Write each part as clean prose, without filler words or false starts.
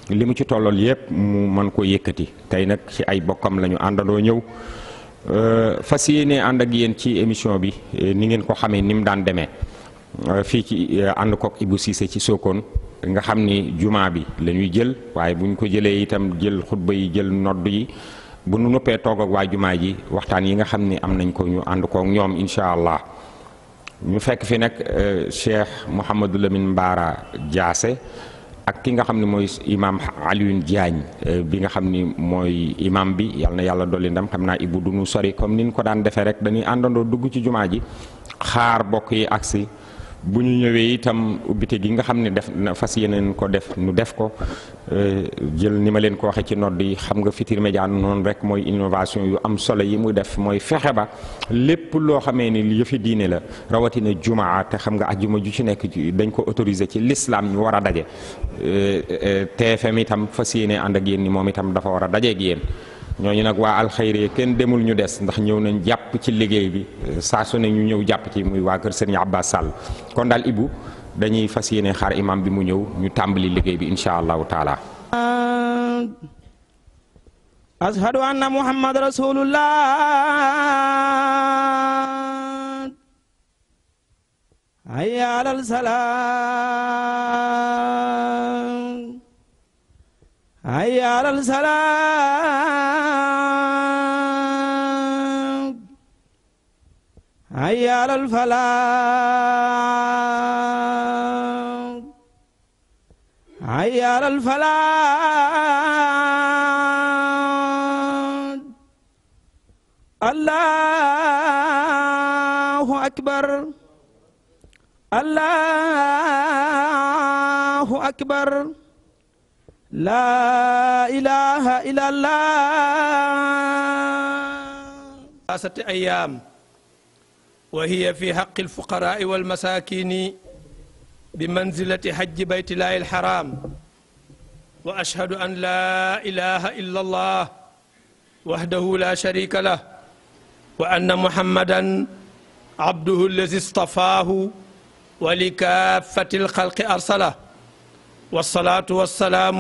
li mu ci tollool yépp mu mën ko yëkkati tey nag ci ay bokkam lañu àndandoo ñëw fas yéene ànd ak yéen ci émission bi ni ngeen ko xamee ni mu daan demee fii ci ànd kook Ibou Cissé ci Sokone nga xam ni jumaa bi la ñuy jël waaye bu ñu ko jëlee itam jël xutba yi jël nodd yi bu nu noppee toog ak waa jumaa ji waxtaan yi nga xam ni am nañ ko ñu ànd kook ñoom incha allah ñu fekk fi nag Cheikh Mouhamadou Lamine Bara Diassé ak ki nga xam ne mooy imam Alioune Diagne bi nga xam ni mooy imam bi yal na yàlla dolli ndam xam naa Ibou du nu sori comme ni ñu ko daan defee rek dañuy àndandoo dugg ci jumaa ji xaar bokk yi agsi bu ñu ñëwee itam ubbite gi nga xam ne def na fas yeneen ko def nu def ko jël ni ma leen ko waxee ci nodd yi xam nga Futurs Médias noonu rek mooy innovation yu am solo yi muy def mooy fexe ba lépp loo xamee ni yëfi diine la rawatina jumaa te xam nga ajjuma ju ci nekk dañ ko autorisé ci l'islam ñu war a daje TFM itam fas yéene ànd ak yéen ni moom itam dafa war a daje ak yéen ñooñu nag waa alxayri kenn demul ñu des ndax ñëw nañ jàpp ci liggéey bi saa su ne ñu ñëw jàpp ci muy waa kër Serigne Abbas Sall kon daal Ibou dañuy fas yéene xaar imam bi mu ñëw ñu tàmbali liggéey bi incha allahu taala. ashhadu anna muhammad rasulullah hayya alal salaam hayya alal salaam hayya alal falaah hayya alal falaah allahu akbar allahu akbar la ilaha illallah. 3 أيام وهي في حق الفقراء والمساكين بمنزلة حج بيت الله الحرام وأشهد أن لا إله إلا الله وحده لا شريك له وأن محمدا عبده الذي اصطفاه ولكافة الخلق أرسله والصلاة والسلام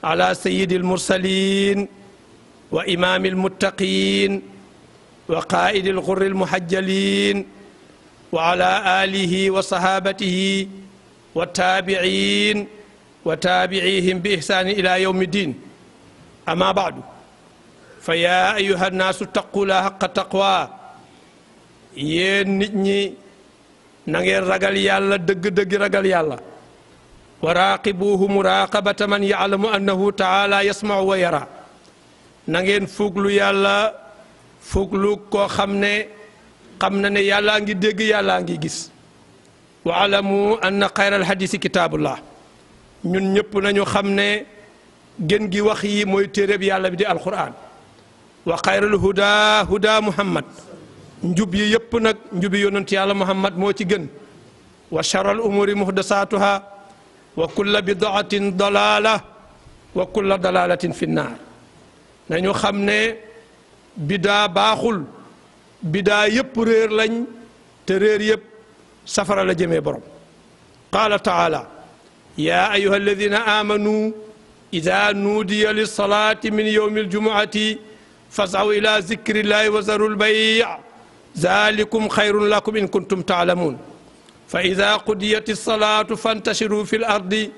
على سيد المرسلين وإمام المتقين وقائد الغر المحجلين وعلى آله وصحابته والتابعين وتابعيهم بإحسان إلى يوم الدين أما بعد فيا أيها الناس اتقوا الله حق تقوى yéen nit ñi na ngeen ragal yàlla dëgg-dëgg ragal yàlla wa raaqibuuhu muraaqabata man yaalamu annahu taala yasmau wa yara na ngeen fuglu yàlla fuglu koo xam ne xam na ne yàllaa ngi dégg yàllaa ngi gis wa alamu anna xayral hadisi kitaabullah ñun ñëpp nañu xam ne gën gi wax yi mooy téereb yàlla bi di alquran wa xayral huda huda muhammad njub yi yëpp nag njubi yonent yàlla muhammad moo ci gën wa charal umuri muhdasatuha wa kulla bidaatin dalala wa kulla dalalatin fi nnaar nañu xam ne bidaa baaxul bidaa yëpp réer lañ te réer yëpp safara la jëmee borom qaala taala ya ayuha alladina amanu ida nuudiya lilsalati min yowmi aljumuati fasaw ila zikrillahi wa zaru lbay zalikum xayrun lakum in kuntum taalamuun fa ida qudiyat alsalatu fantashiru fi l ardi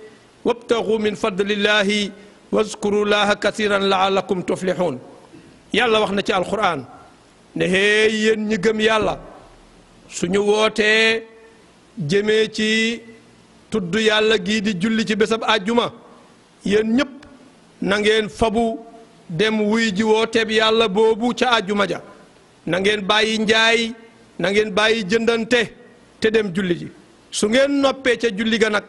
wabtagu min fadlillahi wazkuru llaha kathiran laalakum tuflihun yàlla wax na ci alquran ne hey yéen ñi gëm yàlla suñu wootee jëmee ci tudd yàlla gii di julli ci bésab àjjuma yéen ñëpp na ngeen fabu dem wuy ji wooteeb yàlla boobu ca àjjuma ja na ngeen bàyyi njaay na ngeen bàyyi jëndante te dem julli ji su ngeen noppee ca julli ga nag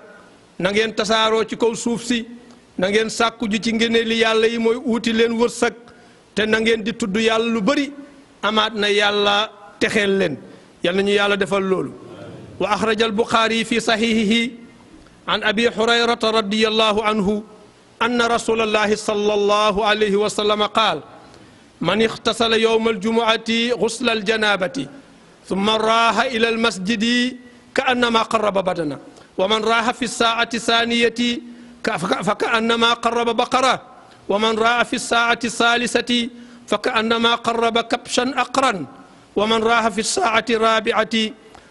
na ngeen tasaaroo ci kaw suuf si na ngeen sàkku ji ci ngëneeli yàlla yi mooy uuti leen wërsëg te na ngeen di tudd yàlla lu bëri amaat na yàlla texeel leen yal na ñu yàlla defal loolu wa axraja albuxaari fi saxiixihi an abi hurayrata radiyallahu anhu anna rasulallahi sallallahu alayhi wa sallam qaal man ixtasala yowma aljumuati gusla aljanabati thumma raaha ila almasjidi ka annama qarraba badana wa man raaha fi saati saniyati فكأنما قرب بقرة ومن راى في الساعة الثالثة فكأنما قرب كبشا أقرا ومن راه في الساعة الرابعة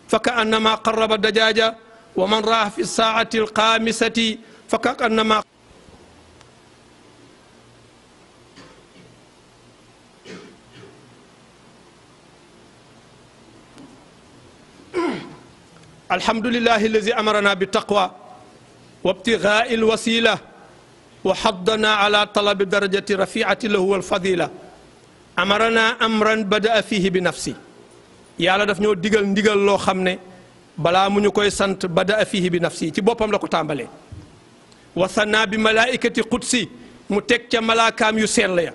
فكأنما قرب دجاجة ومن راه في الساعة الخامسة فكأنما الحمد لله الذي أمرنا بالتقوى وابتغاء الوسيلة وحضنا على طلب درجة رفيعة له والفضيلة أمرنا أمرا بدأ فيه بنفسي yàlla daf ñoo digal ndigal loo xam ne balaa mu ñu koy sant bada fihi bi nafsi ci boppam la ko tàmbalee wasanna bi malaikati qudsi mu teg ca malaakaam yu sell ya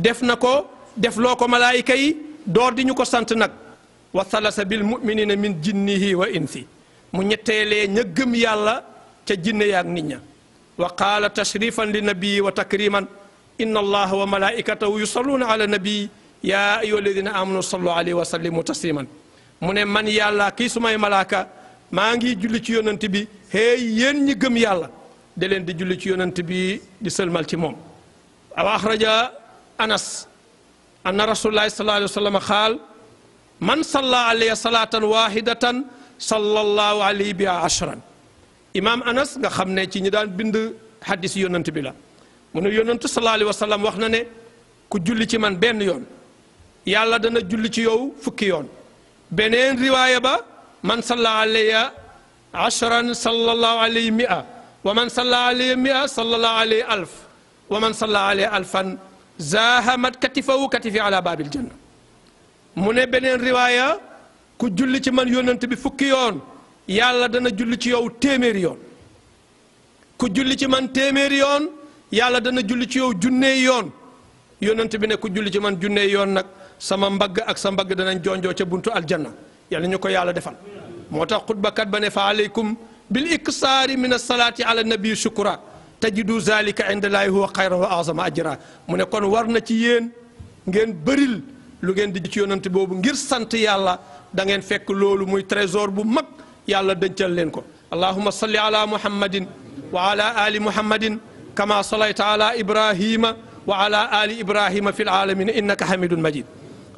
def na ko def loo ko malaayika yi door di ñu ko sant nag wa thalasa bil muminina min jinnihi wa insi mu ñetteelee ña gëm yàlla ca jinne yaak nit ña wa qaala tashrifan li nabii wa takriman inna allaha wa malaikatahu yusalluna ala nabii yaa ayyuha alladina amanu sallu alayhi wa sallimu tasliman mu ne man yàlla kii sumay malaaka maa ngi julli ci yonant bi hey yéen ñi gëm yàlla da leen di julli ci yonant bi di sëlmal ci moom aw axraja anas anna rasulullahi sallallahu alayhi wa sallam qaal man salla alayhi salatan wahidatan sallallahu alayhi bi ashran imam anas nga xam ne ci ñi daan bind hadis yonant bi la mu ne yonantu sallallahu alayhi wa sallam wax na ne ku julli ci man benn yoon yàlla dana julli ci yow fukki yoon beneen riwaaya ba man salla alayya ashran sallallahu alayhi mi'a wa man salla alayhi mi'a sallallahu alayhi alf wa man salla alayhi alfan zahamat katifahu katifi ala babil janna mu ne beneen riwaaya ku julli ci man yónnant bi fukki yoon yàlla dana julli ci yow téeméeri yoon ku julli ci man téeméeri yoon yàlla dana julli ci yow junneey yoon yónnant bi ne ku julli ci man junneey yoon nag sama mbagg ak sa mbagg danañ jonjoo ca buntu aljanna yàlla ñu ko yàlla defal moo tax xutbakat ba ne fa aleykum bil iksaari min alsalaati ala nabi shukra tajidu zalika inda llahi huwa xayra wa azama ajra mu ne kon war na ci yéen ngeen bëril lu ngeen di ci yonante boobu ngir sant yàlla da ngeen fekk loolu muy trésor bu mag yàlla dëncal leen ko allahumma salli ala muhammadin wa ala ali muhammadin kama salayta ala ibrahima wa ala ali ibrahima fi alamin innaka hamidun majid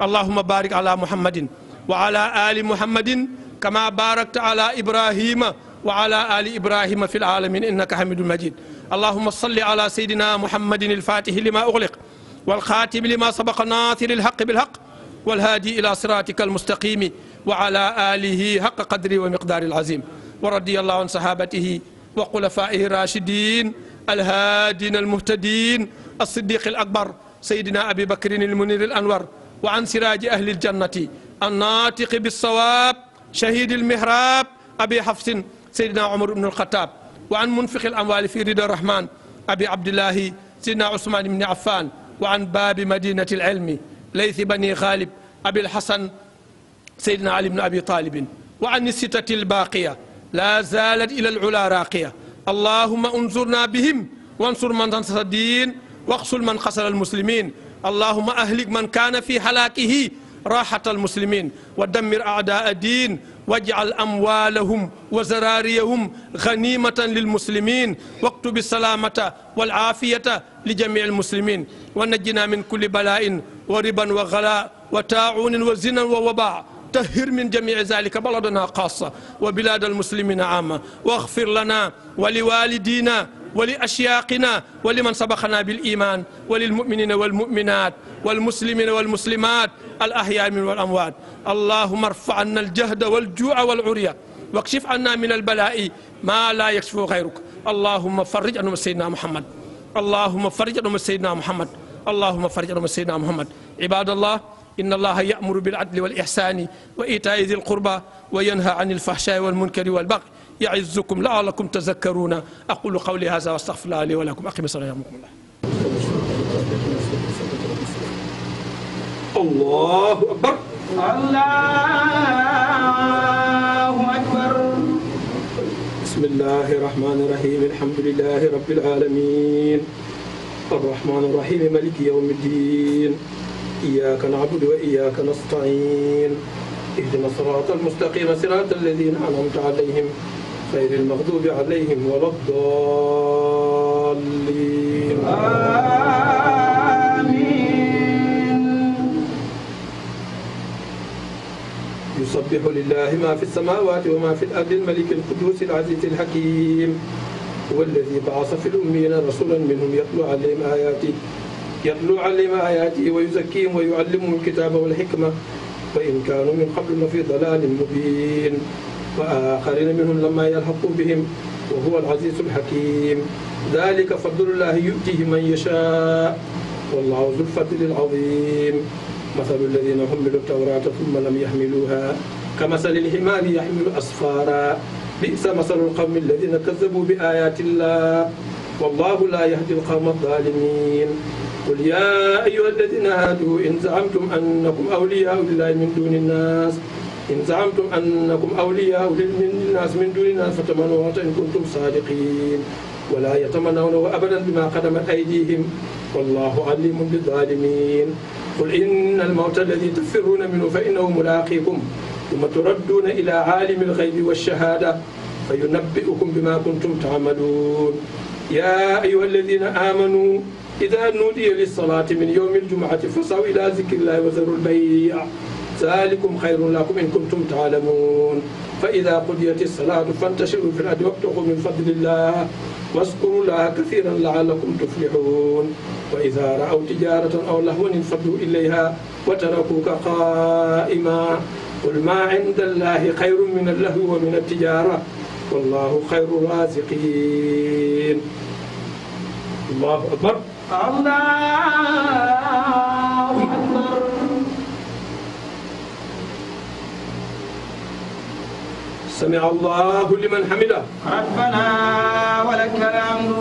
اللهم بارك على محمد وعلى آل محمد كما باركت على إبراهيم وعلى آل إبراهيم في العالمين إنك حميد مجيد اللهم صل على سيدنا محمد الفاتح لما أغلق والخاتم لما سبق ناصر الحق بالحق والهادي إلى صراطك المستقيم وعلى آله حق قدره ومقدار العظيم ورضي الله عن صحابته وخلفائه الراشدين الهادين المهتدين الصديق الأكبر سيدنا أبي بكر المنير الأنور وعن سراج أهل الجنة الناطق بالصواب شهيد المحراب أبي حفص سيدنا عمر بن الخطاب وعن منفق الأموال في رضا الرحمن أبي عبد الله سيدنا عثمان بن عفان وعن باب مدينة العلم ليث بني غالب أبي الحسن سيدنا علي بن أبي طالب وعن الستة الباقية لا زالت إلى العلا راقية اللهم انصرنا بهم وانصر من نصر الدين واقتل من خسر المسلمين اللهم أهلك من كان في هلاكه راحة المسلمين ودمر أعداء الدين واجعل أموالهم وزراريهم غنيمة للمسلمين واكتب السلامة والعافية لجميع المسلمين ونجنا من كل بلاء وربا وغلاء وتاعون وزنا ووباء طهر من جميع ذلك بلدنا خاصة وبلاد المسلمين عامة واغفر لنا ولوالدينا ولأشياقنا ولمن سبقنا بالإيمان وللمؤمنين والمؤمنات والمسلمين والمسلمات الأحياء من والأموات اللهم ارفع عنا الجهد والجوع والعرية واكشف عنا من البلاء ما لا يكشفه غيرك اللهم فرج عن سيدنا محمد اللهم فرج عن سيدنا محمد اللهم فرج عن سيدنا محمد عباد الله إن الله يأمر بالعدل والإحسان وإيتاء ذي القربى وينهى عن الفحشاء والمنكر والبغي يعظكم لعلكم تذكرون أقول قولي هذا واستغفر الله لي ولكم أقم الصلاة يرحمكم الله. الله أكبر الله أكبر. بسم الله الرحمن الرحيم الحمد لله رب العالمين الرحمن الرحيم مالك يوم الدين إياك نعبد وإياك نستعين اهدنا الصراط المستقيم صراط الذين أنعمت عليهم غير المغضوب عليهم ولا الضالين يسبح لله ما في السماوات وما في الأرض الملك القدوس العزيز الحكيم هو الذي بعث في الأميين رسولا منهم يتلو عليهم آياته ويزكيهم ويعلمهم الكتاب والحكمة وإن كانوا من قبل لفي ضلال مبين وآخرين منهم لما يلحقوا بهم وهو العزيز الحكيم ذلك فضل الله يؤتيه من يشاء والله ذو الفضل العظيم مثل الذين حملوا التوراة ثم لم يحملوها كمثل الحمار يحمل أسفارا بئس مثل القوم الذين كذبوا بآيات الله والله لا يهدي القوم الظالمين قل يا أيها الذين هادوا إن زعمتم أنكم أولياء لله من دون الناس من دون الناس فتمنوا إن كنتم صادقين ولا يتمنونه أبدا بما قدمت أيديهم والله عليم بالظالمين قل إن الموت الذي تفرون منه فإنه ملاقيكم ثم تردون إلى عالم الغيب والشهادة فينبئكم بما كنتم تعملون يا أيها الذين آمنوا إذا نودي للصلاة من يوم الجمعة فاسعوا إلى ذكر الله وذروا البيع ذلكم خير لكم إن كنتم تعلمون فإذا قضيت الصلاة فانتشروا في الأرض وابتغوا من فضل الله واذكروا الله كثيرا لعلكم تفلحون وإذا رأوا تجارة أو لهوا انفضوا إليها وتركوك قائما قل ما عند الله خير من اللهو ومن التجارة والله خير الرازقين. الله أكبر. الله أكبر. سمع الله لمن حمده. ربنا ولك الحمد.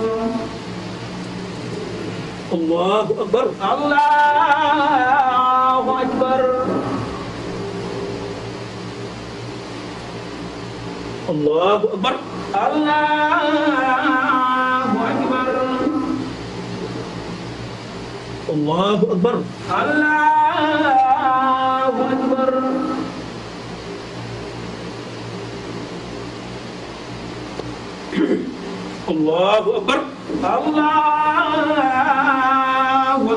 الله أكبر. الله أكبر. الله أكبر. الله أكبر. الله أكبر. الله أكبر. الله أكبر. الله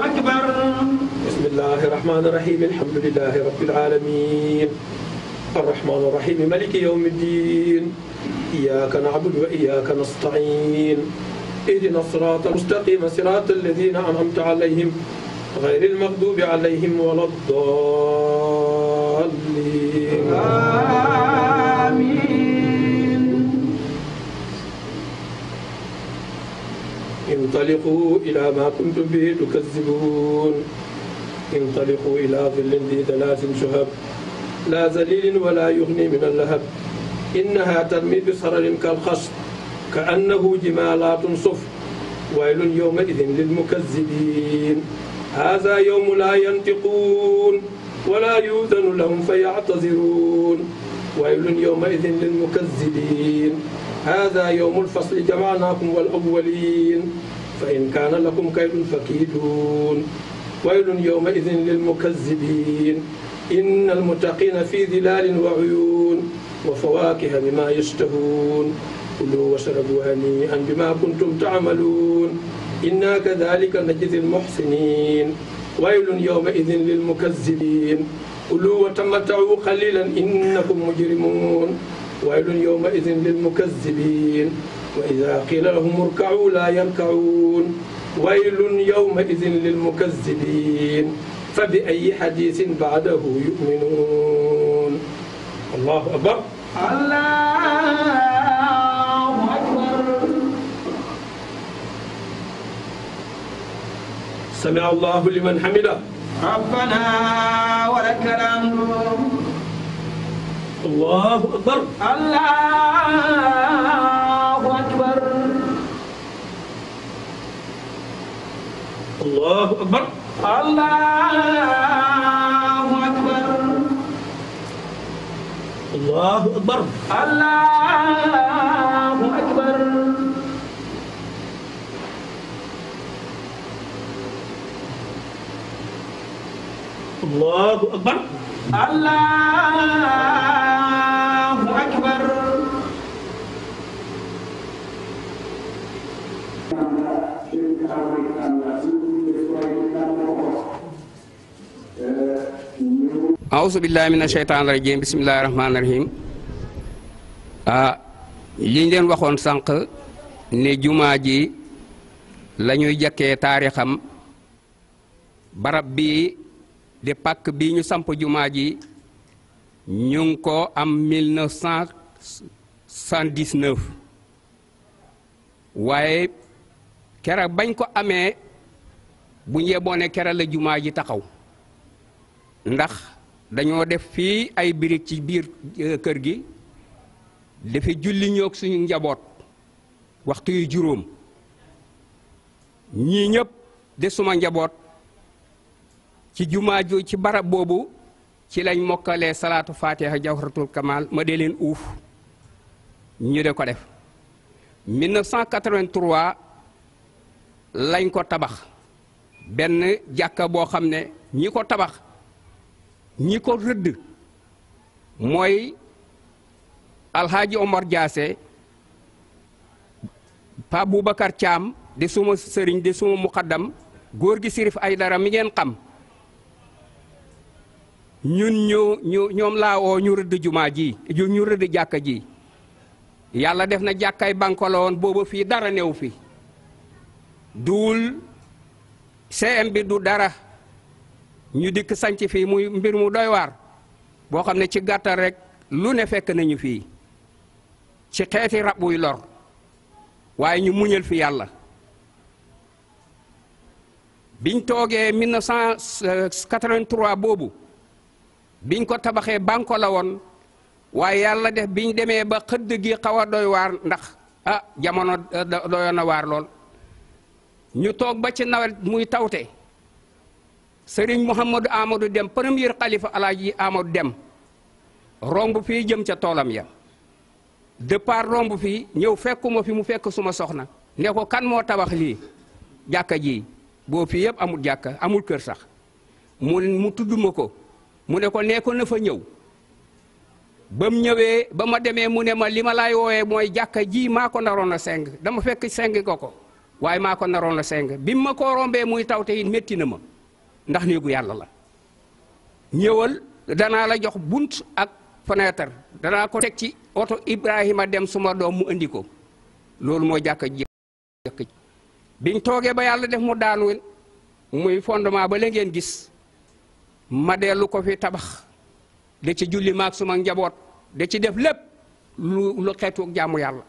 أكبر. بسم الله الرحمن الرحيم الحمد لله رب العالمين الرحمن الرحيم مالك يوم الدين إياك نعبد وإياك نستعين اهدنا الصراط المستقيم صراط الذين أنعمت عليهم غير المغضوب عليهم ولا الضالين آمين. انطلقوا إلى ما كنتم به تكذبون انطلقوا إلى ظل ذي ثلاث شهب لا ذليل ولا يغني من اللهب إنها ترمي بصرر كالخصف كأنه جمالات صفر ويل يومئذ للمكذبين هذا يوم لا ينطقون ولا يؤذن لهم فيعتذرون ويل يومئذ للمكذبين هذا يوم الفصل جمعناكم والأولين فإن كان لكم كيد فكيدون ويل يومئذ للمكذبين إن المتقين في ظلال وعيون وفواكه مما يشتهون كلوا واشربوا هنيئا بما كنتم تعملون إنا كذلك نجزي المحسنين ويل يومئذ للمكذبين كلوا وتمتعوا قليلا إنكم مجرمون ويل يومئذ للمكذبين وإذا قيل لهم اركعوا لا يركعون ويل يومئذ للمكذبين فبأي حديث بعده يؤمنون. الله أكبر. الله أكبر. سمع الله لمن حمده. ربنا ولك الحمد. الله أكبر. الله أكبر. الله أكبر. الله أكبر. الله أكبر. الله أكبر. الله أكبر. الله أكبر. auzu billahi mina sheytaani rajim bismillahi rahmaani rahim liñ leen waxoon sànq ne jumaa ji la ñuy jëkkee taarixam barab bii di pàkk bii ñu samp jumaa ji ñu ngi ko am 1979 waaye kera bañ ko amee bu njëboo ne kera la jumaa ji taxaw ndax dañoo def fii ay birig ci biir kër gi dafa julli ñoog suñu njaboot waxtu yu juróom ñii ñëpp de suma njaboot ci jumaa ju ci barab boobu ci lañ mokkalee salaatu fatiha jawharatul kamal ma dee leen uuf ñu de ko def 1983 lañ ko tabax benn jàkka boo xam ne ñi ko tabax ñi ko rëdd mooy alhaaji Omar Diassé Pa Boubacar Thiam di suma sëriñ di suma muqaddam góor gi Sirif Aydara mi ngeen xam ñun ñoom laa woo ñu rëdd jumaa ji ñu rëdd jàkka ji yàlla def na jàkkay banko la woon booba fii dara new fi duul CM bi du dara ñu dikk sanc fii muy mbir mu doy waar boo xam ne ci gàttal rek lu ne fekk nañu fii ci xeeti rab buy lor waaye ñu muñal fi yàlla biñ toogee 1983 boobu biñ ko tabaxee banko la woon waaye yàlla def biñ demee ba xëdd gi xaw a doy waar ndax jamono doyoon na waar lool ñu toog ba ci nawet muy tawte sëriñ Mouhamadou Amadou Dem premier xalifa alaaji Amadou Dem romb fii jëm ca toolam ya départ romb fii ñëw fekkuma fi mu fekk suma soxna ne ko kan moo tabax lii jàkka ji boo fii yëpp amul jàkka amul kër sax mu tudd ma ko mu ne ko nee ko na fa ñëw ba mu ñëwee ba ma demee mu ne ma li ma laay woowee mooy jàkka ji maa ko naroon a seng dama fekk seng ko waaye maa ko naroon a seng bi ma ko rombee muy tawte it métti na ma ndax néegu yàlla la ñëwal danaa la jox bunt ak fenêtre danaa ko teg ci oto Ibrahima Dem suma doom mu indi ko loolu mooy jàkka ji biñ toogee ba yàlla def mu daanu muy fondement ba la ngeen gis ma dellu ko fi tabax da ci julli maag suma njaboot da ci def lépp lu xeetu jaamu yàlla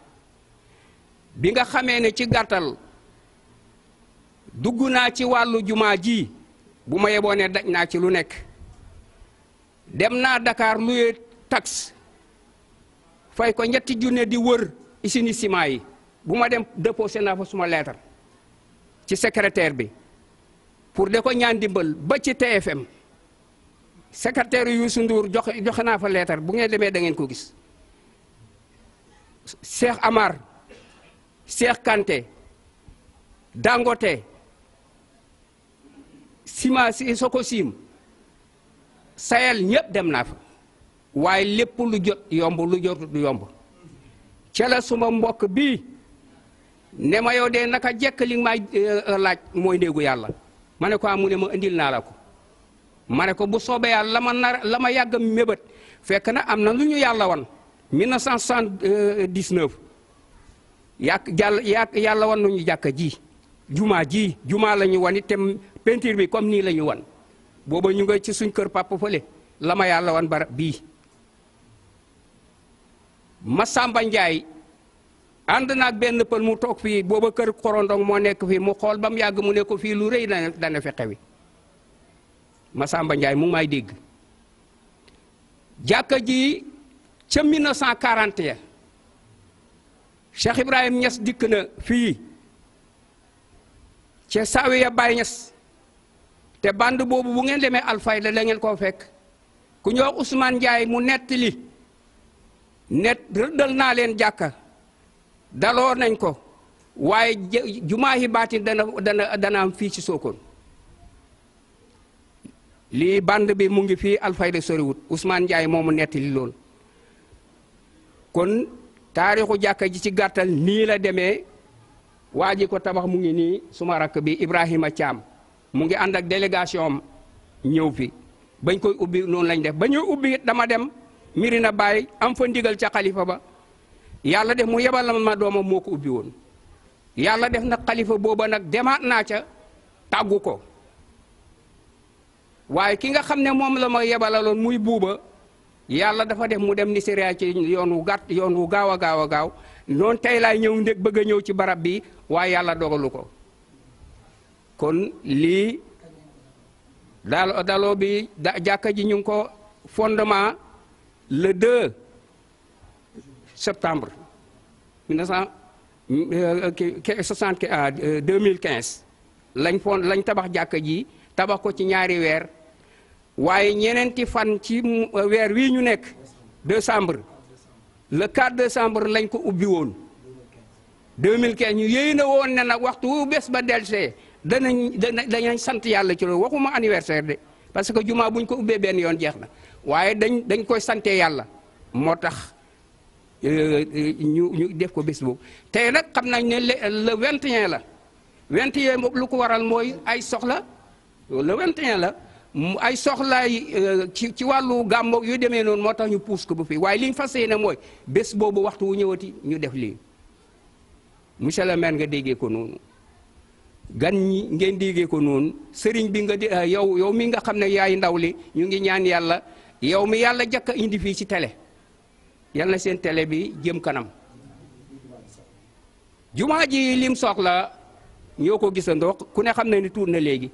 bi nga xamee ne ci gàttal dugg naa ci wàllu jumaa ji bu ma yeboo ne daj naa ci lu nekk dem naa Dakar luye taxe fay ko ñetti junne di wër usine ciment yi bu ma dem déposé naa fa suma lettre ci secrétaire bi pour de ko ñaan dimbal ba ci TFM secrétaire Youssou Ndour joxe naa fa lettre bu ngeen demee da ngeen ko gis Cheikh Amar Cheikh Kanté Dangote Sima si Sokosim Sahel ñëpp dem naa fa waaye lépp lu jot yomb lu jot du yomb ca la suma mbokk bii ne ma yow de naka jekk li may laaj mooy néegu yàlla ma ne ko mu ne ma indil naa la ko ma ne ko bu soobee yàlla la ma yàgg mébét fekk na am na lu ñu yàlla wan 1979 yàlla wan nañu jàkka ji jumaa la ñu wan itam peinture bi comme nii la ñu wan booba ñu nga ci suñ kër papa fële la ma yàlla wan barab bii Masamba Njaay ànd naag benn pël mu toog fii booba kër korondong moo nekk fii mu xool ba mu yàgg mu ne ko fii lu rëy dana fi xewi Masamba Njaay mu ngi may dégg jàkka ji ca 1941 Cheikh Ibrahim Niass dikk na fii ca Sawiya Baye Niass te band boobu bu ngeen demee Alfayda la ngeen koo fekk ku ñëw Ousmane Ndiaye mu nettali rëddal naa leen jàkka daloo nañ ko waaye jumaa yi baatin dana am fii ci Sokone lii band bi mu ngi fii Alfayda soriwut Ousmane Ndiaye moomu nettali loolu kon taarixu jàkka ji ci gàttal nii la demee waa ji ko tabax mu ngi nii suma rakk bi Ibrahima Thiam mu ngi ànd ak délégation am ñëw fi bañ koy ubbi noonu lañ def ba ñuy ubbi dama dem Medina Baye am fa ndigal ca xalifa ba yàlla def mu yebal ma doomam moo ko ubbi woon yàlla def nag xalifa booba nag demaat naa ca tàggu ko waaye ki nga xam ne moom la ma yebalaloon muy buuba yàlla dafa def mu dem Nigeria ci yoon wu gàtt yoon wu gaaw a gaaw a gaaw noonu tey laay ñëw ndég bëgg a ñëw ci barab bi waaye yàlla dogalu ko kon lii daloo bi jàkka ji ñu ngi ko fondement le 2 septembre 2015 lañ tabax jàkka ji tabax ko ci ñaari weer waaye ñeneenti fan ci weer wii ñu nekk décembre le 4 décembre lañ ko ubbi woon 2015 ñu yéy na woon ne nag waxtu wu bés ba delsee danañ sant yàlla ci loolu waxuma anniversaire de parce que jumaa buñ ko ubbee benn yoon jeex na waaye dañ koy sante yàlla moo tax ñu def ko bés boobu tey nag xam nañ ne le 21 la 21 lu ko waral mooy ay soxla le 21 la ay soxlaay ci wàllu gàmmo yu demee noonu moo tax ñu puus ko ba fii waaye li ñu fas yéene mooy bés boobu waxtu wu ñëwati ñu def lii monsieur le maire nga déggee ko noonu gan ñi ngeen déggee ko noonu sëriñ bi nga yow mi nga xam ne yaay ndaw li ñu ngi ñaan yàlla yow mi yàlla jëkk a indi fii ci télé yal na seen télé bi jëm kanam jumaa ji lim soxla ñoo ko gisandoo ku ne xam ne ni tuut na léegi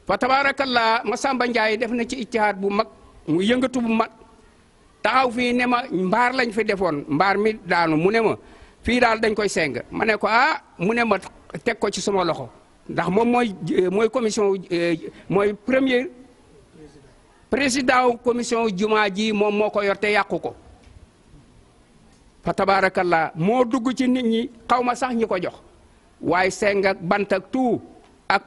fa tabaarakallaa Masamba Ndiaye def na ci ijtihaad bu mag mu yëngatu bu mag taxaw fii ne ma mbaar lañ fi defoon mbaar mi daanu mu ne ma fii daal dañ koy seng ma ne ko mu ne ma teg ko ci sama loxo ndax moom mooy commission mooy premier président commission jumaa ji moom moo ko yor te yàqu ko fa tabaarakallaa moo dugg ci nit ñi xaw ma sax ñi ko jox waaye seng ak bant ak tout ak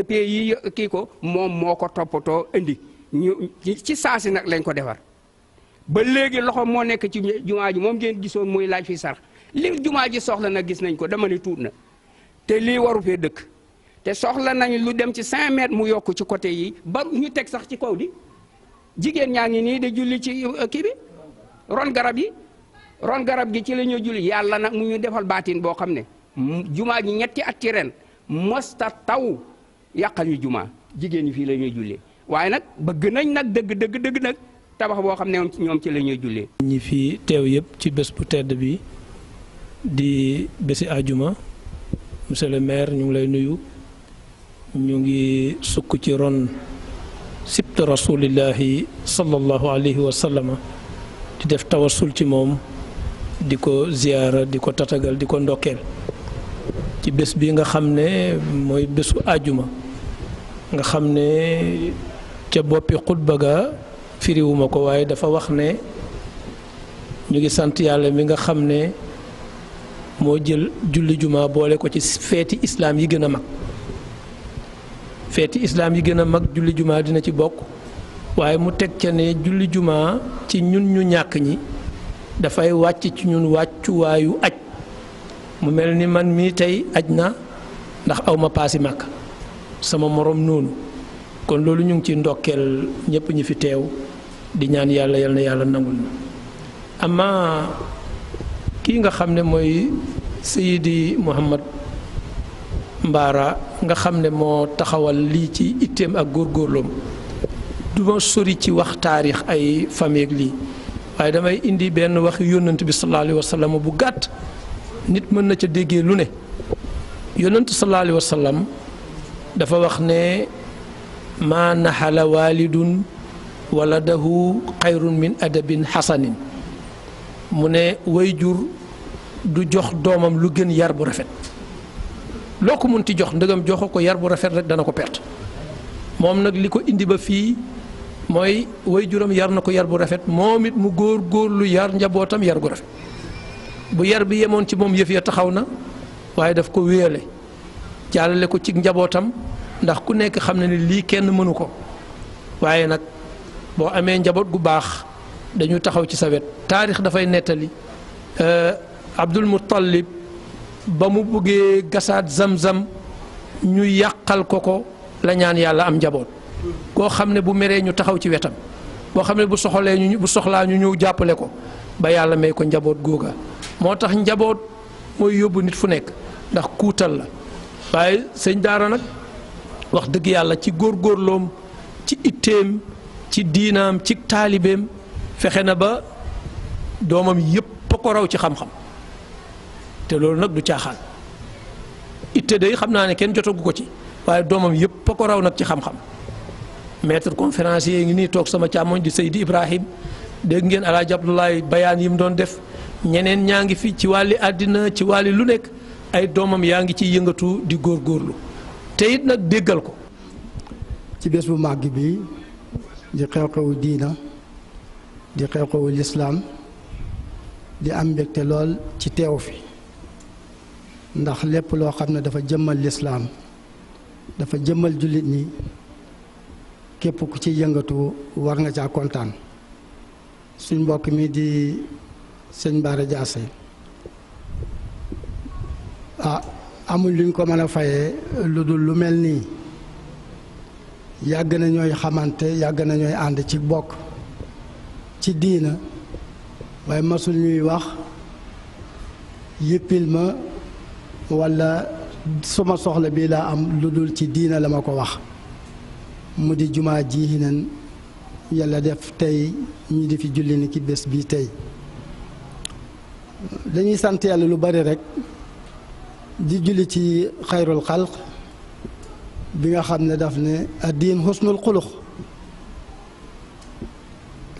pays yi kii ko moom moo ko toppatoo indi ñu ci saasi nag lañ ko defar ba léegi loxo moo nekk ci jumaa ji moom ngeen gisoon muy laaj fi sarax li jumaa ji soxla na gis nañ ko dama ne tuut na te lii waru fee dëkk te soxla nañ lu dem ci 5 mètres mu yokk ci côté yi ba ñu teg sax ci kaw di jigéen ñaa ngi nii de julli ci kii bi ron garab gi ci la ñuy julli yàlla nag mu ñu defal baatin boo xam ne jumaa ji ñetti at ci ren mosta taw yàqal ñu jumaa jigéen ñi fii la ñuy jullee waaye nag bëgg nañ nag dëgg nag tabax boo xam ne ñoom ci la ñuy jullee. ñi fi teew yëpp ci bés bu tedd bi di bési àjjuma monsieur le maire ñu ngi lay nuyu ñu ngi sukk ci ron sibta rasulillahi sallallahu alayhi wa sallama di def tawassul ci moom di ko ziyaara di ko tatagal di ko ndokkeel ci bés bi nga xam ne mooy bésu àjjuma nga xam ne ca boppi xutba ga firiwuma ko waaye dafa wax ne ñu ngi sant yàlla mi nga xam ne moo jël julli juma boole ko ci feeti islaam yi gën a mag feeti islaam yi gën a mag julli juma dina ci bokk waaye mu teg ca ne julli juma ci ñun ñu ñàkk ñi dafay wàcc ci ñun wàccuwaayu aj mu mel ni man mii tey aj na ndax aw ma paasi màkk sama morom noonu kon loolu ñu ngi ci ndokkeel ñëpp ñi fi teew di ñaan yàlla yal na yàlla nangul na ama kii nga xam ne mooy Seydi Mouhamad Mbaara nga xam ne moo taxawal lii ci itteem ak góorgóorloom du ma sori ci wax taarix ay famille ak lii waaye damay indi benn wax yónnant bi sallallahu alayhi wa sallam bu gàtt nit mën na ca déggee lu ne yónnant sallallahu alayhi wa sallam dafa wax ne maa naxala waalidun waladahu xayrun min adabin xasanin mu ne way jur du jox doomam lu gën yar bu rafet loo ko munti jox ndëgam joxo ko yar bu rafet rek dana ko perte moom nag li ko indi ba fii mooy way juram yar na ko yar bu rafet moom it mu góor lu yar njabootam yar gu rafet bu yar bi yemoon ci moom yëf ya taxaw na waaye daf ko wéyale jàllale ko ci njabootam ndax ku nekk xam na ne lii kenn mënu ko waaye nag boo amee njaboot gu baax dañu taxaw ci sa wet taarix dafay nettali Abdul Muttalib ba mu bëggee gasaat zam-zam ñu yàqal ko la ñaan yàlla am njaboot koo xam ne bu meree ñu taxaw ci wetam boo xam ne bu soxlaa ñu ñëw jàppale ko ba yàlla may ko njaboot googa moo tax njaboot mooy yóbbu nit fu nekk ndax kuutal la waaye sëñ daara nag wax dëgg yàlla ci góorgóorloom ci itteem ci diinaam ci taalibeem fexe na ba doomam yépp a ko raw ci xam-xam te loolu nag du caaxaan itte day xam naa ne kenn jotagu ko ci waaye doomam yépp a ko raw nag ci xam-xam maître conférencier ngi nii toog sama càmmoñ di Seydi Ibrahim dégg ngeen Alaaji Abdoulaye bayaan yi mu doon def ñeneen ñaa ngi fi ci wàlli àddina ci wàlli lu nekk ay doomam yaa ngi ciy yëngatu di góorgóorlu te it nag déggal ko ci bés bu màgg bi di xew-xewu diina di xew-xewu lislaam di am mbégte lool ci teew fi ndax lépp loo xam ne dafa jëmmal lislaam dafa jëmmal jullit ñi képp ku ci yëngatu war nga caa kontaan suñ mbokk mi di sëñ Bara Diassé amul luñ ko mën a fayee lu dul lu mel nii yàgg na ñooy xamante yàgg na ñooy ànd ci bokk ci diina waaye masul ñuy wax yëppil ma walla suma soxla bii laa am lu dul ci diina la ma ko wax mu di jumaa ji nan yàlla def tey ñu di fi julli ni ki bés bii tey dañuy sant yàlla lu bari rekk di julli ci xayrul xalq bi nga xam ne daf ne addiin husnul xulux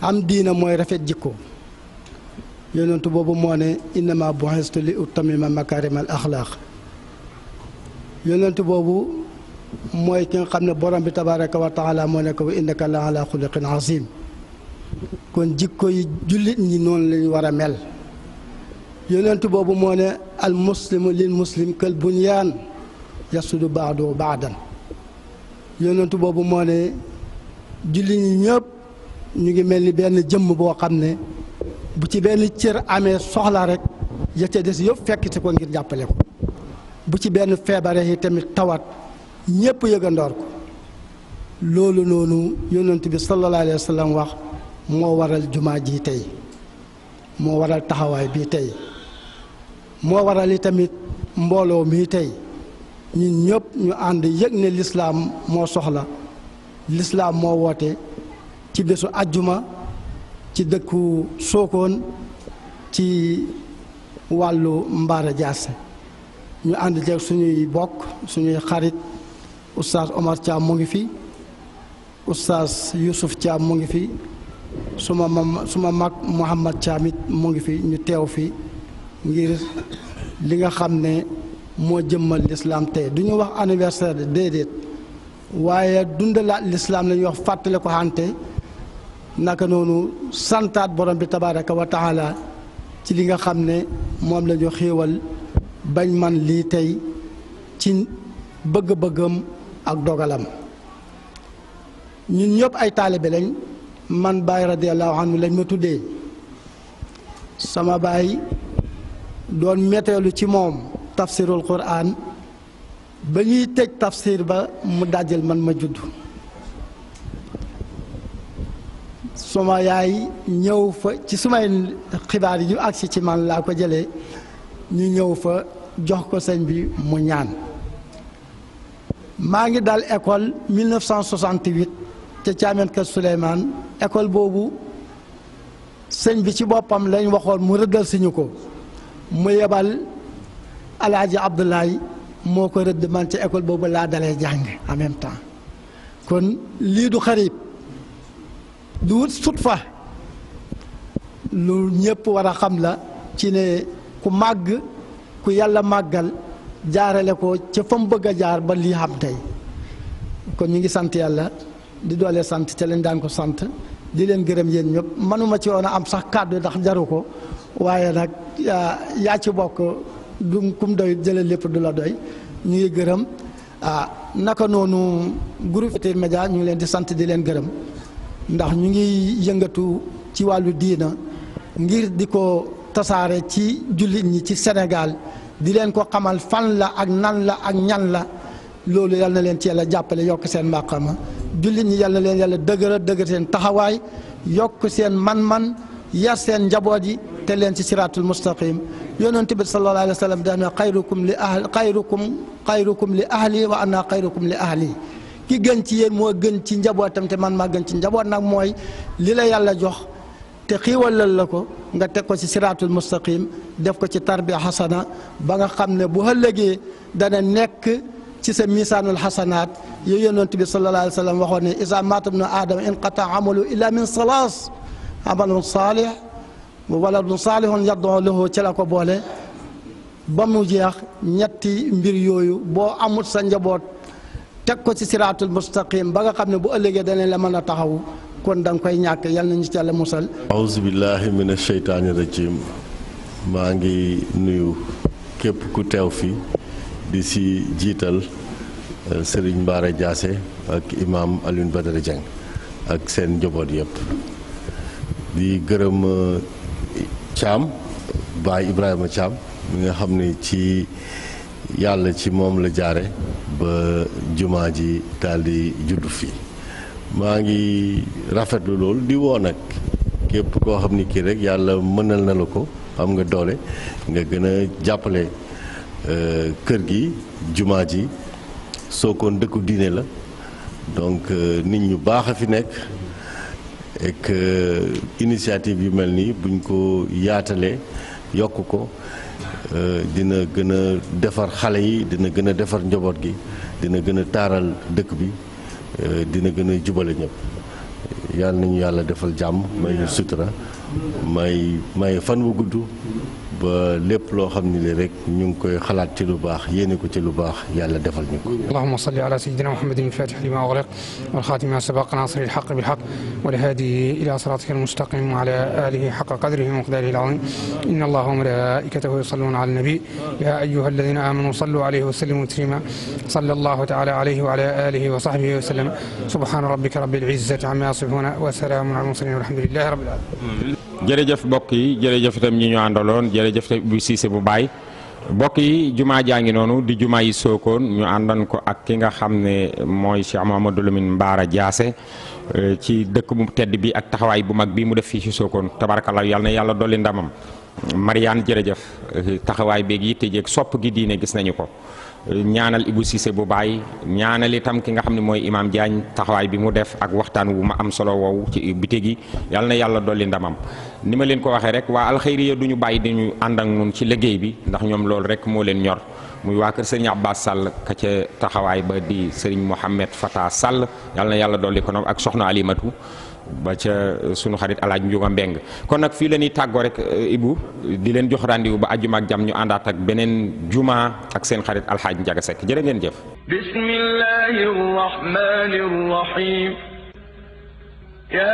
am diina mooy rafet jikko yonentu boobu moo ne innama bu'istu li utammima makarimal axlaaq yonentu boobu mooy ki nga xam ne borom bi tabaraka wa taala moo ne ko wa innaka la ala xuluqin azim kon jikko yi jullit ñi noonu lañu war a mel yonentu boobu moo ne al muslimu lil muslim kal bunyaan yasudu baadu baadan yonentu boobu moo ne jullit ñi ñëpp ñu ngi mel ni benn jëmm boo xam ne bu ci benn cër amee soxla rek ya ca des yëpp fekkite ko ngir jàppale ko bu ci benn feebare yi tamit tawat ñépp yëgandoor ko loolu noonu yonent bi sallallahu alayhi wa sallam wax moo waral jumaa ji tey moo waral taxawaay bii tey moo waral i tamit mbooloo mii tey ñun ñëpp ñu ànd yëg ne lislaam moo soxla lislaam moo woote ci bésu ajjuma ci dëkku Sokone ci wàllu Bara Diassé ñu ànd jeeg suñuy bokk suñuy xarit oustaz Omar Thiam mu ngi fi oustaz Youssouf Thiam mu ngi fi suma mag Mouhamad Thiam it mu ngi fi ñu teew fi ngir li nga xam ne moo jëmmal lislaam tey du ñu wax anniversaire de déedéet waaye dundalaat lislaam la ñuy wax fàttale ko xante naka noonu santaat borom bi tabaraka wa taala ci li nga xam ne moom la ñu xéewal bañ man lii tey ci bëgg-bëggam ak dogalam ñun ñëpp ay taalibe lañ man Baay radiyallahu anhu lañ ma tuddee sama baay doon méteelu ci moom tafsirul quran ba ñuy tëj tafsir ba mu dajjal man ma judd suma yaay ñëw fa ci sumay xibaar yi ñu agsi ci man laa ko jëlee ñu ñëw fa jox ko sëñ bi mu ñaan maa ngi dal école 1968 ca Thiamène Kër Souleymane école boobu sëñ bi ci boppam lañ waxoon mu rëddal siñu ko mu yebal Alaaji Abdoulaye moo ko rëdd man ca école boobu laa dalee jàng en même temps kon lii du xarib du wut sut fa lu ñëpp war a xam la ci ne ku màgg ku yàlla màggal jaarale ko ca fa mu bëgg a jaar ba lii xam tey kon ñu ngi sant yàlla di doole sant ca leen daan ko sant di leen gërëm yéen ñëpp manuma ci woon a am sax kàddu ndax jaru ko waaye nag yaa ci bokk du kum doy jëlee lépp du la doy ñu ngi gërëm naka noonu groupe Futurs Médias ñu ngi leen di sant di leen gërëm ndax ñu ngi yëngatu ci wàllu diina ngir di ko tasaare ci jullit ñi ci Sénégal di leen ko xamal fan la ak nan la ak ñan la loolu yal na leen ci yàlla jàppale yokk seen màqama jullit ñi yal na leen yàlla dëgër seen taxawaay yokk seen man-man yar seen njaboot yi te leen ci siraatul mustaqim yonent bi sallallahu alayhi wa sallam daan na xayrukum li ahli wa ana xayrukum li ahli ki gën ci yéen moo gën ci njabootam te man maa gën ci njaboot nag mooy li la yàlla jox te xiiwalal la ko nga teg ko ci siraatul mustaqim def ko ci tarbiya xasana ba nga xam ne bu ëllëgee dana nekk ci sa misaanul xasanaat yooyu yonent bi sallallahu alayhi wa sallam waxoon ne isa maata ibnu aadama inqata amalu illa min salaas amalun saalih wa waladun saalihun yad'u lahu ci la ko boole ba mu jeex ñetti mbir yooyu boo amul sa njaboot teg ko ci siraatul mustaqim ba nga xam ne bu ëllëgee danañ la mën a taxaw kon da nga koy ñàkk yal nañu ci yàlla musal. auzu billahi mina sheytaani rajim maa ngi nuyu képp ku teew fi di si jiital Serigne Bara Diassé ak imam Alioune Badara Dieng ak seen njaboot yëpp di gërëm Thiam Baye Ibrahima Thiam mi nga xam ne ci yàlla ci moom la jaare ba jumaa ji daal di juddu fii maa ngi rafetlu loolu di woo nag képp koo xam ni kii rek yàlla mënal na la ko am nga doole nga gën a jàppale kër gi jumaa ji Sokone dëkku diine la donc nit ñu baax a fi nekk et que initiative yu mel nii buñ ko yaatalee yokk ko dina gën a defar xale yi dina gën a defar njaboot gi dina gën a taaral dëkk bi dina gën a jubale ñëpp yàlla nañu yàlla defal jàmm may ñu sutura may fan wu gudd ba lépp loo xam ne li rek ñu ngi koy xalaat ci lu baax yéene ko ci lu baax yàlla defal ñu ko allahumma salli ala sayyidina muhammadin al-fatih lima ughliq wal khatim ma sabaqa nasir al-haqq bil haqq wal hadi ila siratika al-mustaqim wa ala alihi haqqa qadrihi wa miqdarihi al-azim inna allaha wa malaikatahu yusalluna ala an-nabi ya ayyuha alladhina amanu sallu alayhi wa sallimu taslima sallallahu ta'ala alayhi wa ala alihi wa sahbihi wa sallam subhana rabbika rabbil izzati amma yasifuna wa salamun ala al-mursalin walhamdulillahi rabbil alamin jërëjëf mbokk yi jërëjëf itam ñi ñu àndaloon jërëjëf itam Ibou Cissé bu Baye mbokk yi jumaa jaa ngi noonu di jumaa yi Sokone ñu àndan ko ak ki nga xam ne mooy Cheikh Mouhamadou Lamine Bara Diassé ci dëkk bu tedd bi ak taxawaay bu mag bi mu def fii ci Sokone tabarakallah yàlla na yàlla dolli ndamam Mariane jërëjëf taxawaay beeg yitte jeeg sopp gi diine gis nañu ko ñaanal Ibou Cissé bu Baye ñaanal itam ki nga xam ne mooy Imam Diagne taxawaay bi mu def ak waxtaan wu ma am solo woowu ci bité gi yàlla na yàlla dolli ndamam ni ma leen ko waxee rek waa alxayriya du ñu bàyyi dañu ànd ak ñun ci liggéey bi ndax ñoom loolu rek moo leen ñor muy waa kër sëriñ Abbas Sall ka ca taxawaay ba di sëriñ Mouhamed Fata Sall yàlla na yàlla dolli ko ak soxna Alimatu ba ca sunu xarit alaaj Njuga Mbeng kon nag fii la ñuy tàggoo rek Ibou di leen jox rendez-vous ba àjjuma ak jàmm ñu àndaat ak beneen juma ak seen xarit alxaaj Njaga Sekk jërë ngeen jëf bismillahir rahmanir rahim ya